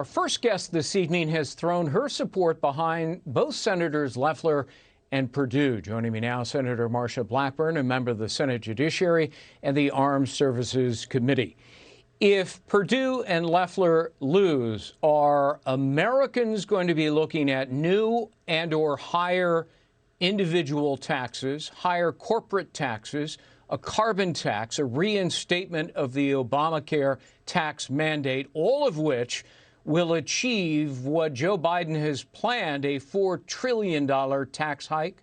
Our first guest this evening has thrown her support behind both Senators Loeffler and Perdue. Joining me now, Senator Marsha Blackburn, a member of the Senate Judiciary and the Armed Services Committee. If Perdue and Loeffler lose, are Americans going to be looking at new and/or higher individual taxes, higher corporate taxes, a carbon tax, a reinstatement of the Obamacare tax mandate, all of which will achieve what Joe Biden has planned, a $4 trillion tax hike?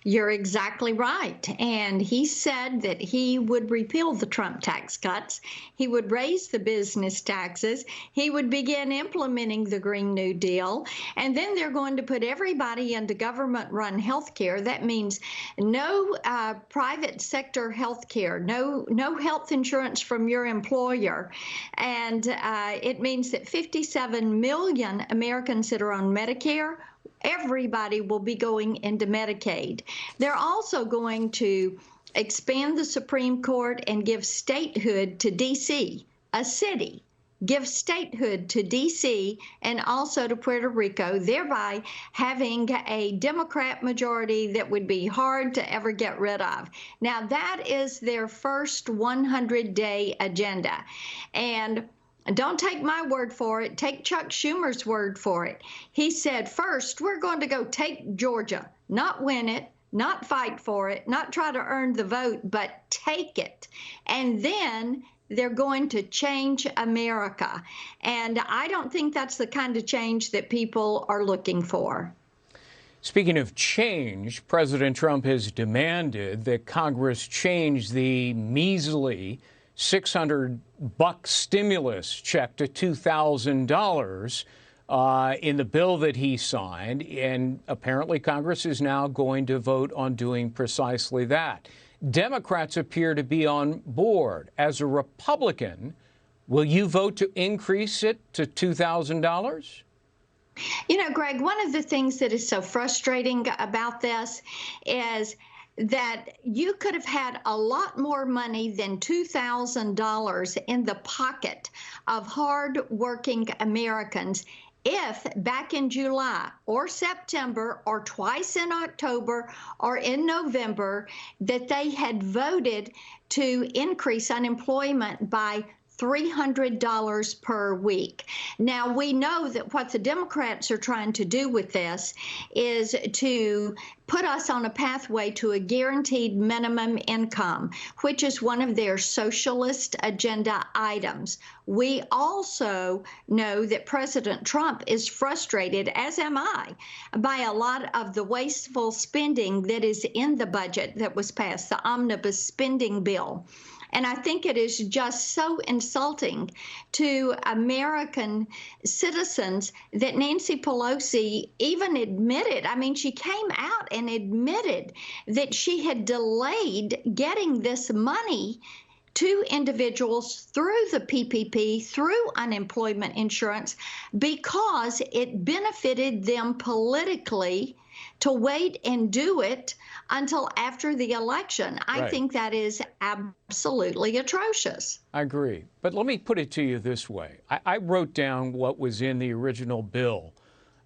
You're exactly right. And he said that he would repeal the Trump tax cuts. He would raise the business taxes. He would begin implementing the Green New Deal. And then they're going to put everybody into government-run health care. That means no private sector health care, no health insurance from your employer. And it means that 57 million Americans that are on Medicare, everybody will be going into Medicaid. They're also going to expand the Supreme Court and give statehood to D.C., a city. Give statehood to D.C. and also to Puerto Rico, thereby having a Democrat majority that would be hard to ever get rid of. Now, that is their first 100-day agenda. And don't take my word for it. Take Chuck Schumer's word for it. He said, first, we're going to go take Georgia, not win it, not fight for it, not try to earn the vote, but take it. And then they're going to change America. And I don't think that's the kind of change that people are looking for. Speaking of change, President Trump has demanded that Congress change the measly $600 stimulus check to $2,000 in the bill that he signed. And apparently Congress is now going to vote on doing precisely that. Democrats appear to be on board. As a Republican, will you vote to increase it to $2,000? You know, Greg, one of the things that is so frustrating about this is that you could have had a lot more money than $2,000 in the pocket of hard-working Americans if back in July or September or twice in October or in November that they had voted to increase unemployment by $300 per week. Now, we know that what the Democrats are trying to do with this is to put us on a pathway to a guaranteed minimum income, which is one of their socialist agenda items. We also know that President Trump is frustrated, as am I, by a lot of the wasteful spending that is in the budget that was passed, the omnibus spending bill. And I think it is just so insulting to American citizens that Nancy Pelosi even admitted, I mean, she came out and admitted that she had delayed getting this money to individuals through the PPP, through unemployment insurance, because it benefited them politically to wait and do it until after the election. I think that is absolutely atrocious. I agree. But let me put it to you this way. I wrote down what was in the original bill.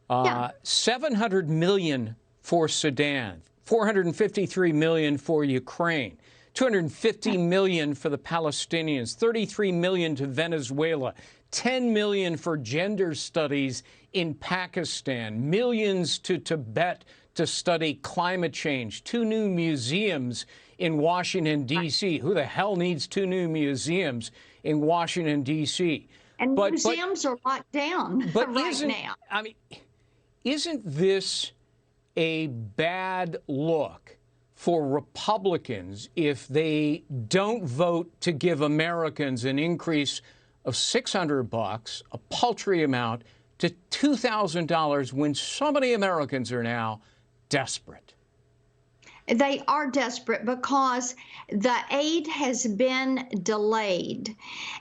$700 million for Sudan, $453 million for Ukraine, $250 million for the Palestinians, $33 million to Venezuela, $10 million for gender studies in Pakistan, millions to Tibet to study climate change, 2 new museums in Washington, D.C. Who the hell needs 2 new museums in Washington, D.C.? And museums are locked down right now. I mean, isn't this a bad look for Republicans if they don't vote to give Americans an increase of $600, a paltry amount, to $2,000 when so many Americans are now desperate? They are desperate because the aid has been delayed.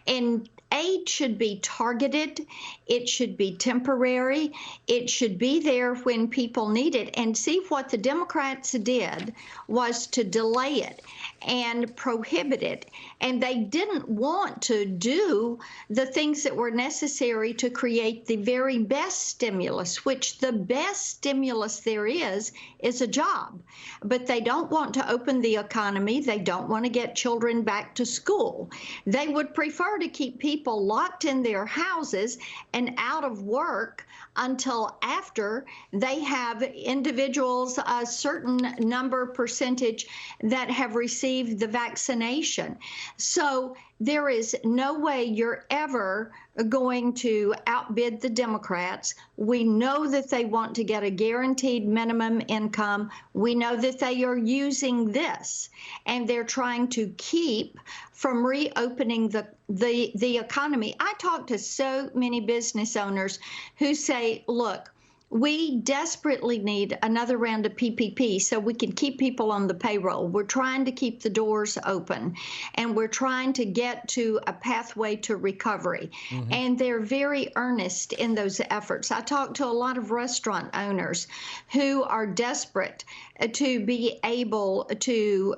And Aid should be targeted. It should be temporary. It should be there when people need it. And see, what the Democrats did was to delay it and prohibit it. And they didn't want to do the things that were necessary to create the very best stimulus, which the best stimulus there is a job. But they don't want to open the economy. They don't want to get children back to school. They would prefer to keep people locked in their houses and out of work until after they have individuals, a certain number percentage, that have received the vaccination. So there is no way you're ever going to outbid the Democrats. We know that they want to get a guaranteed minimum income. We know that they are using this, and they're trying to keep from reopening the economy. I talk to so many business owners who say, look, we desperately need another round of PPP so we can keep people on the payroll. We're trying to keep the doors open, and we're trying to get to a pathway to recovery. And they're very earnest in those efforts. I talk to a lot of restaurant owners who are desperate to be able to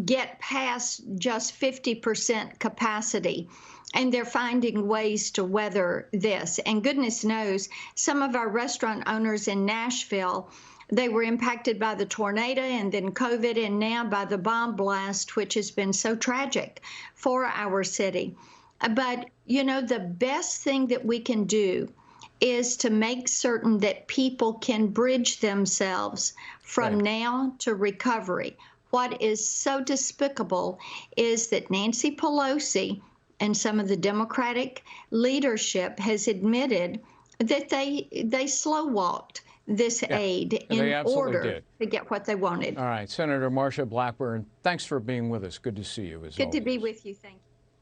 get past just 50% capacity. And they're finding ways to weather this. And goodness knows, some of our restaurant owners in Nashville, they were impacted by the tornado and then COVID, and now by the bomb blast, which has been so tragic for our city. But, you know, the best thing that we can do is to make certain that people can bridge themselves from now to recovery. What is so despicable is that Nancy Pelosi and some of the Democratic leadership has admitted that they slow-walked this aid in order to get what they wanted. All right, Senator Marsha Blackburn, thanks for being with us. Good to see you, as always. Good to be with you. Thank you.